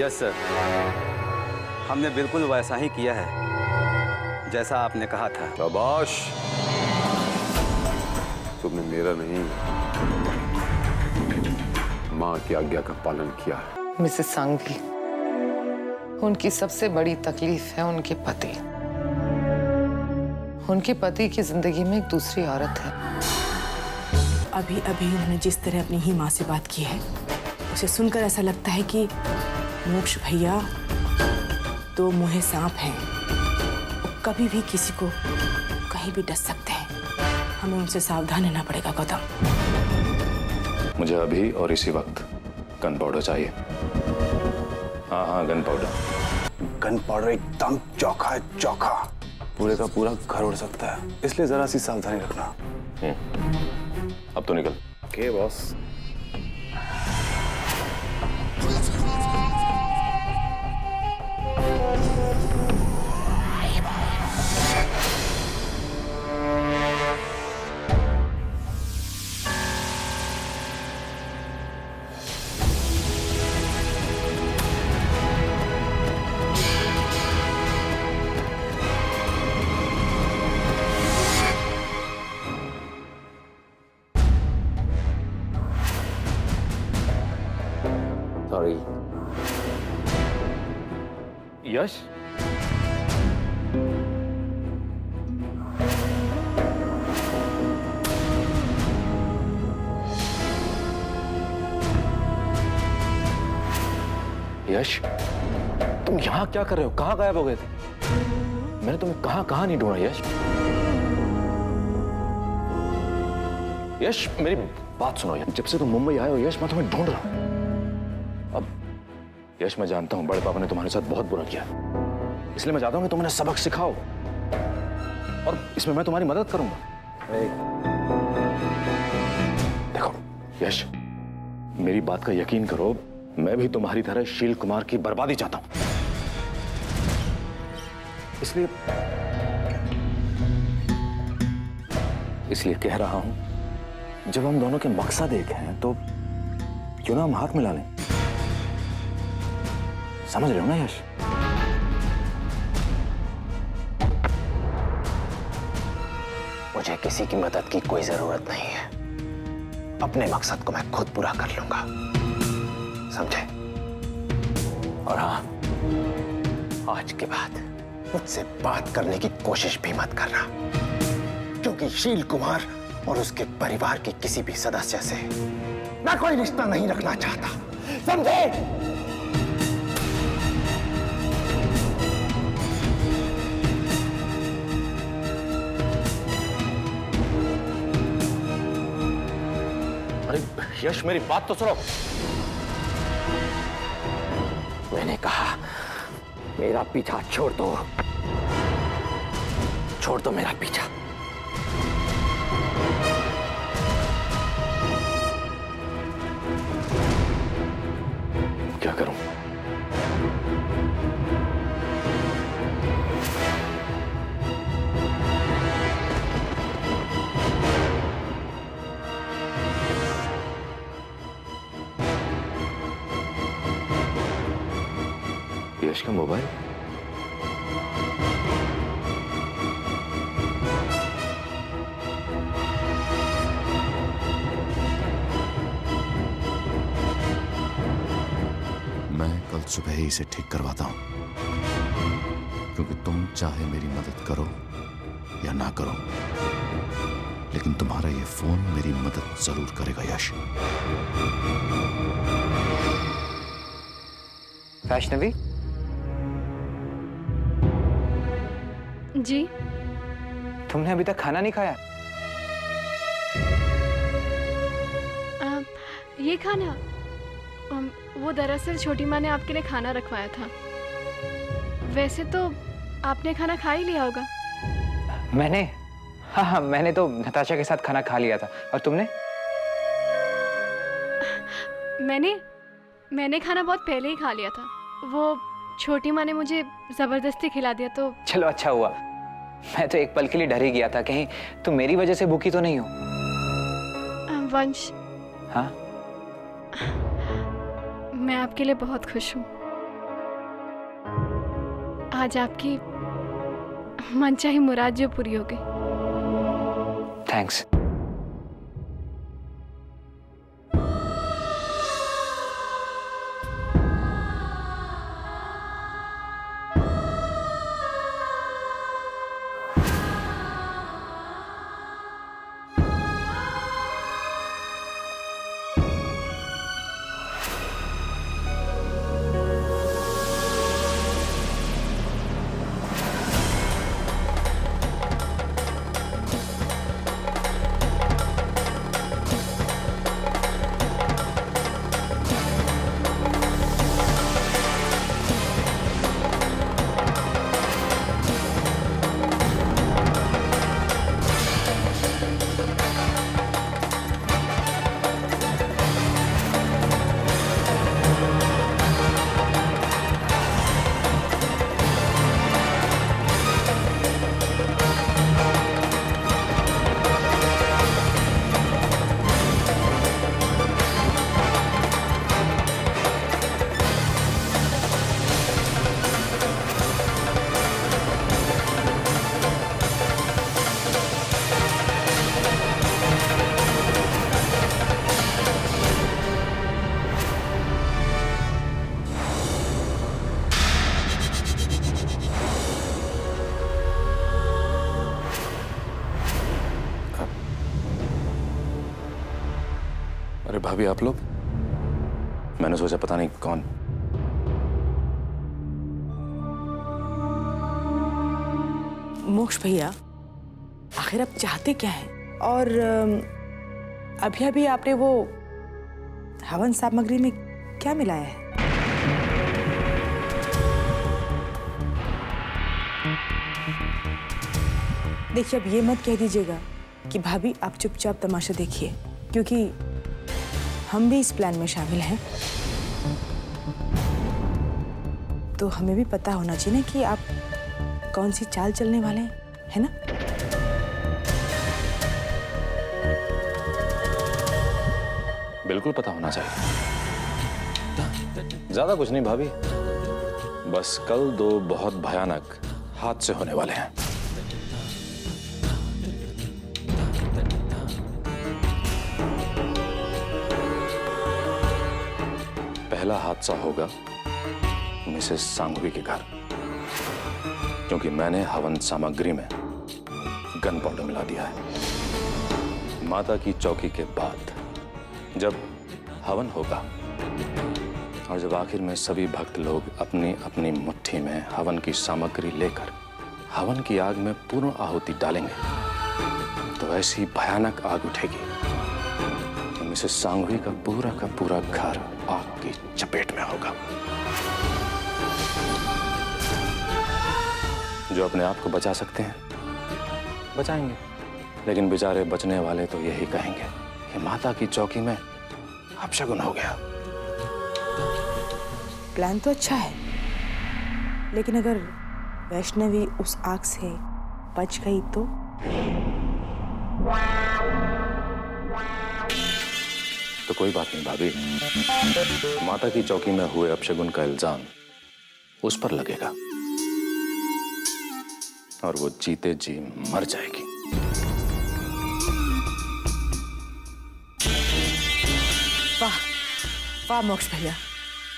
Yes sir, हमने बिल्कुल वैसा ही किया है जैसा आपने कहा था। शाबाश, तुमने मेरा नहीं माँ की आज्ञा का पालन किया है। मिसेस सांघवी, उनकी सबसे बड़ी तकलीफ है उनके पति। उनके पति की जिंदगी में एक दूसरी औरत है। अभी अभी उन्होंने जिस तरह अपनी ही माँ से बात की है, उसे सुनकर ऐसा लगता है कि मोक्ष भैया दो मुँहे सांप हैं। वो कभी भी किसी को कहीं भी डस सकते हैं। हमें उनसे सावधान रहना पड़ेगा गौतम। मुझे अभी और इसी वक्त गन पाउडर चाहिए। हाँ, गन पाउडर। गन पाउडर एकदम चौखा है, चौखा। पूरे का पूरा घर उड़ सकता है, इसलिए जरा सी सावधानी रखना। अब तो निकल। Okay boss. सॉरी। यश, यश, तुम यहाँ क्या कर रहे हो? कहाँ गायब हो गए थे? मैंने तुम्हें कहाँ नहीं ढूंढा यश। यश, मेरी बात सुनो यार। जब से तुम मुंबई आए हो यश, मैं तुम्हें ढूंढ रहा हूँ। अब यश, मैं जानता हूँ बड़े पापा ने तुम्हारे साथ बहुत बुरा किया, इसलिए मैं चाहता हूँ कि तुम उन्हें सबक सिखाओ और इसमें मैं तुम्हारी मदद करूंगा। देखो यश, मेरी बात का यकीन करो, मैं भी तुम्हारी तरह शील कुमार की बर्बादी चाहता हूं। इसलिए कह रहा हूं, जब हम दोनों के मकसद एक हैं तो क्यों ना हम हाथ मिला लें। समझ रहे हो ना यश? मुझे किसी की मदद की कोई जरूरत नहीं है। अपने मकसद को मैं खुद पूरा कर लूंगा, समझे? और हाँ, आज के बाद मुझसे बात करने की कोशिश भी मत करना, क्योंकि शील कुमार और उसके परिवार के किसी भी सदस्य से मैं कोई रिश्ता नहीं रखना चाहता, समझे? यश, मेरी बात तो सुनो। मैंने कहा मेरा पीछा छोड़ दो, छोड़ दो मेरा पीछा। क्या करूं? यश का मोबाइल? मैं कल सुबह ही इसे ठीक करवाता हूं, क्योंकि तुम चाहे मेरी मदद करो या ना करो, लेकिन तुम्हारा ये फोन मेरी मदद जरूर करेगा यश। वैष्णवी जी, तुमने अभी तक खाना नहीं खाया? ये खाना वो दरअसल छोटी माँ ने आपके लिए खाना रखवाया था। वैसे तो आपने खाना खा ही लिया होगा। मैंने? हाँ, मैंने तो नताशा के साथ खाना खा लिया था। और तुमने? मैंने खाना बहुत पहले ही खा लिया था। वो छोटी माँ ने मुझे जबरदस्ती खिला दिया तो। चलो अच्छा हुआ, मैं तो एक पल के लिए डर ही गया था, कहीं तुम मेरी वजह से भूखी तो नहीं हो। वंश, हाँ? मैं आपके लिए बहुत खुश हूँ। आज आपकी मनचाही मुराद जो पूरी हो गई। थैंक्स। अरे भाभी आप लोग, मैंने सोचा पता नहीं कौन। मोक्ष भैया, आखिर आप चाहते क्या हैं? और अभी अभी आपने वो हवन सामग्री में क्या मिलाया है? देखिए, अब ये मत कह दीजिएगा कि भाभी आप चुपचाप तमाशा देखिए, क्योंकि हम भी इस प्लान में शामिल हैं। तो हमें भी पता होना चाहिए ना कि आप कौन सी चाल चलने वाले हैं, है ना? बिल्कुल पता होना चाहिए। ज्यादा कुछ नहीं भाभी, बस कल 2 बहुत भयानक हादसे होने वाले हैं। पहला हादसा होगा मिसेस सांघवी के घर, क्योंकि मैंने हवन सामग्री में गन पाउडर मिला दिया है। माता की चौकी के बाद जब हवन होगा और जब आखिर में सभी भक्त लोग अपनी अपनी मुट्ठी में हवन की सामग्री लेकर हवन की आग में पूर्ण आहुति डालेंगे, तो ऐसी भयानक आग उठेगी तो मिसेस सांघवी का पूरा घर आग की चपेट में होगा। जो अपने आप को बचा सकते हैं बचाएंगे, लेकिन बेचारे बचने वाले तो यही कहेंगे कि माता की चौकी में अपशगुन हो गया। प्लान तो अच्छा है, लेकिन अगर वैष्णवी उस आग से बच गई तो कोई बात नहीं भाभी, माता की चौकी में हुए अपशगुन का इल्जाम उस पर लगेगा और वो जीते जी मर जाएगी। वाह वाह मोक्ष भैया,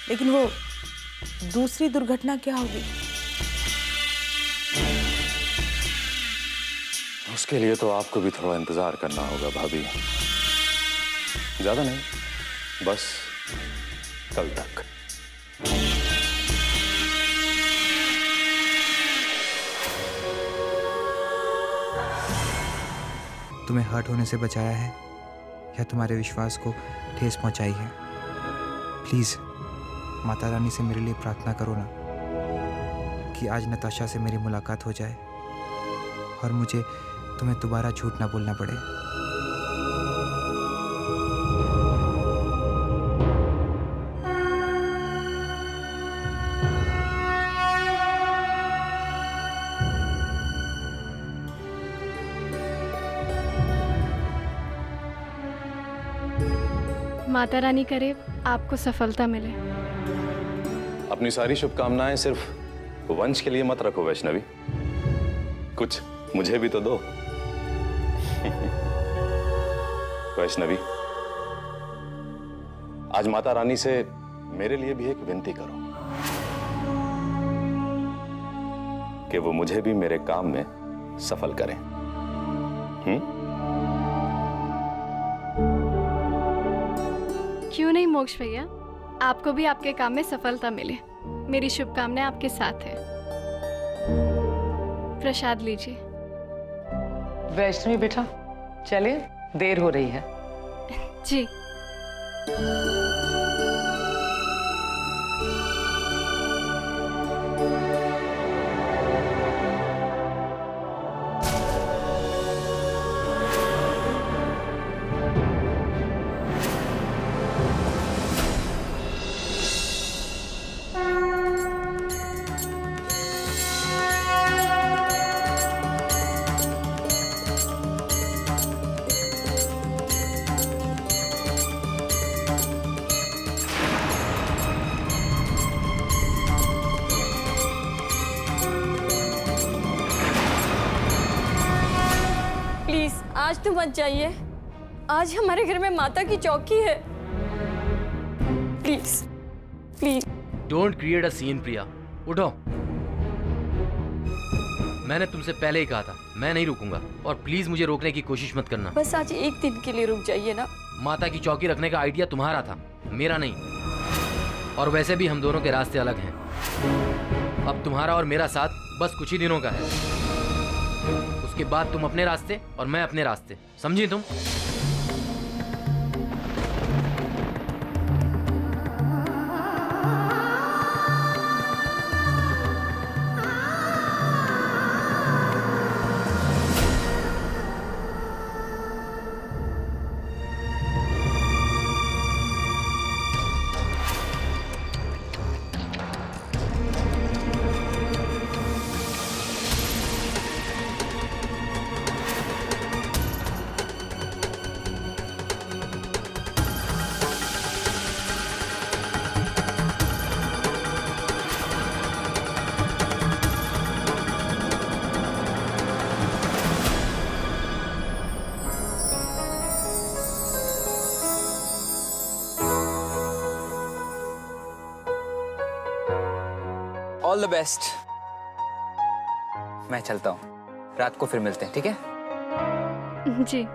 लेकिन वो दूसरी दुर्घटना क्या होगी? उसके लिए तो आपको भी थोड़ा इंतजार करना होगा भाभी। ज्यादा नहीं, बस कल तक। तुम्हें हर्ट होने से बचाया है या तुम्हारे विश्वास को ठेस पहुंचाई है? प्लीज माता रानी से मेरे लिए प्रार्थना करो ना कि आज नताशा से मेरी मुलाकात हो जाए और मुझे तुम्हें दोबारा झूठ ना बोलना पड़े। माता रानी करे आपको सफलता मिले। अपनी सारी शुभकामनाएं सिर्फ वंश के लिए मत रखो वैष्णवी, कुछ मुझे भी तो दो। वैष्णवी, आज माता रानी से मेरे लिए भी एक विनती करो कि वो मुझे भी मेरे काम में सफल करें। क्यों नहीं मोक्ष भैया, आपको भी आपके काम में सफलता मिले। मेरी शुभकामनाएं आपके साथ है। प्रसाद लीजिए। वैष्णवी बेटा, चले, देर हो रही है। जी। आज तो मत जाइए। आज हमारे घर में माता की चौकी है। Please please. Don't create a scene Priya, उठो। मैंने तुमसे पहले ही कहा था मैं नहीं रुकूंगा, और प्लीज मुझे रोकने की कोशिश मत करना। बस आज एक दिन के लिए रुक जाइए ना। माता की चौकी रखने का आइडिया तुम्हारा था, मेरा नहीं। और वैसे भी हम दोनों के रास्ते अलग हैं। अब तुम्हारा और मेरा साथ बस कुछ ही दिनों का है। उसके बाद तुम अपने रास्ते और मैं अपने रास्ते, समझी तुम? All the best. मैं चलता हूँ, रात को फिर मिलते हैं, ठीक है? जी।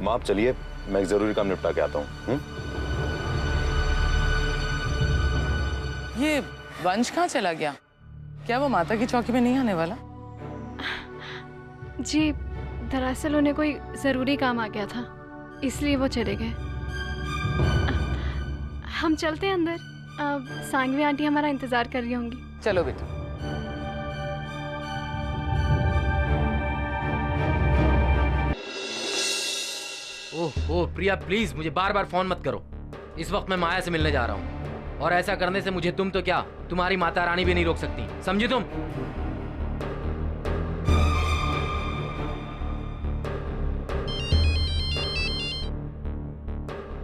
माँ आप चलिए, मैं एक जरूरी काम निपटा के आता हूँ। ये वंश कहाँ चला गया? क्या वो माता की चौकी में नहीं आने वाला? जी, दरअसल उन्हें कोई जरूरी काम आ गया था, इसलिए वो चले गए। हम चलते हैं अंदर। अब सांगवी आंटी हमारा इंतजार कर रही होंगी। चलो बेटा। ओह प्रिया, प्लीज मुझे बार बार फोन मत करो। इस वक्त मैं माया से मिलने जा रहा हूँ, और ऐसा करने से मुझे तुम तो क्या, तुम्हारी माता रानी भी नहीं रोक सकती, समझी तुम?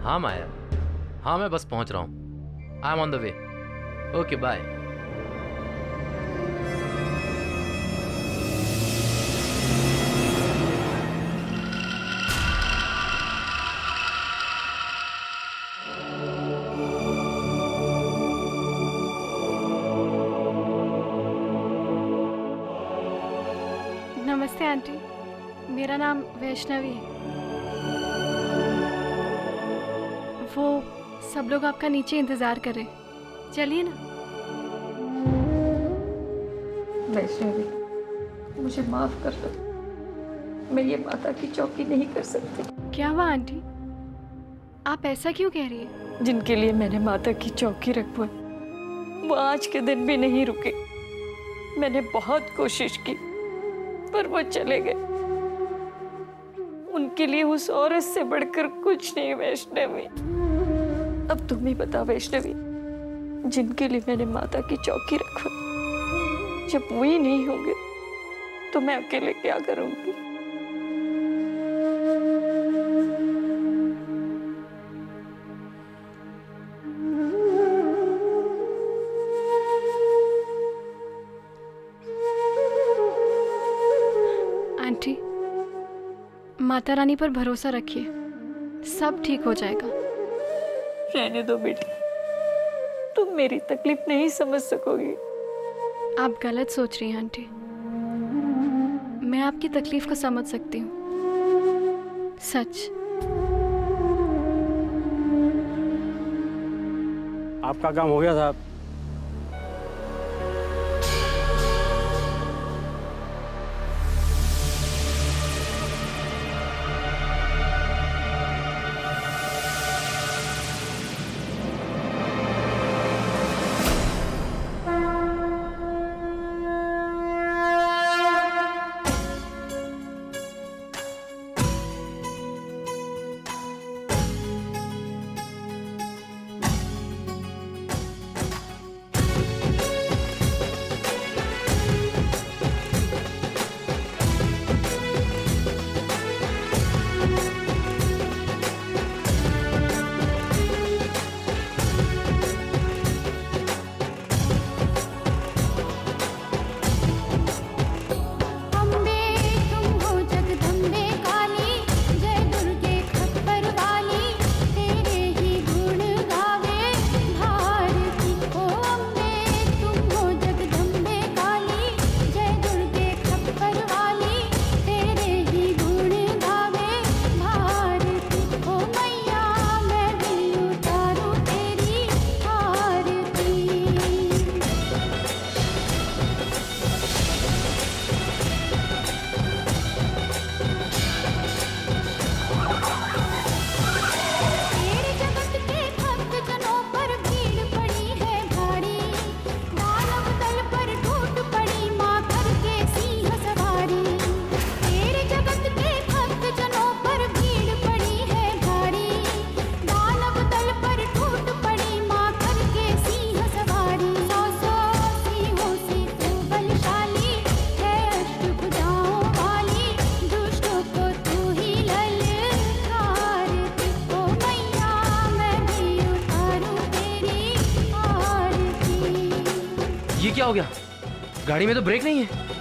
हाँ माया, हाँ मैं बस पहुंच रहा हूँ। I am on the way. Okay bye. नमस्ते आंटी, मेरा नाम वैष्णवी है। वो सब लोग आपका नीचे इंतजार कर रहे, चलिए ना। वैष्णवी, मुझे माफ कर दो, मैं ये माता की चौकी नहीं कर सकती। क्या हुआ आंटी? आप ऐसा क्यों कह रही हैं? जिनके लिए मैंने माता की चौकी रखवाई, वो आज के दिन भी नहीं रुके। मैंने बहुत कोशिश की, पर वो चले गए। उनके लिए उस औरत से बढ़कर कुछ नहीं वैष्णवी। अब तुम ही बता वैष्णवी, जिनके लिए मैंने माता की चौकी रखवाई, जब वो ही नहीं होंगे तो मैं अकेले क्या करूंगी? आंटी, माता रानी पर भरोसा रखिए, सब ठीक हो जाएगा। रहने दो बेटी, तुम मेरी तकलीफ नहीं समझ सकोगी। आप गलत सोच रही हैं आंटी। मैं आपकी तकलीफ को समझ सकती हूँ, सच। आपका काम हो गया साहब। ये क्या हो गया? गाड़ी में तो ब्रेक नहीं है।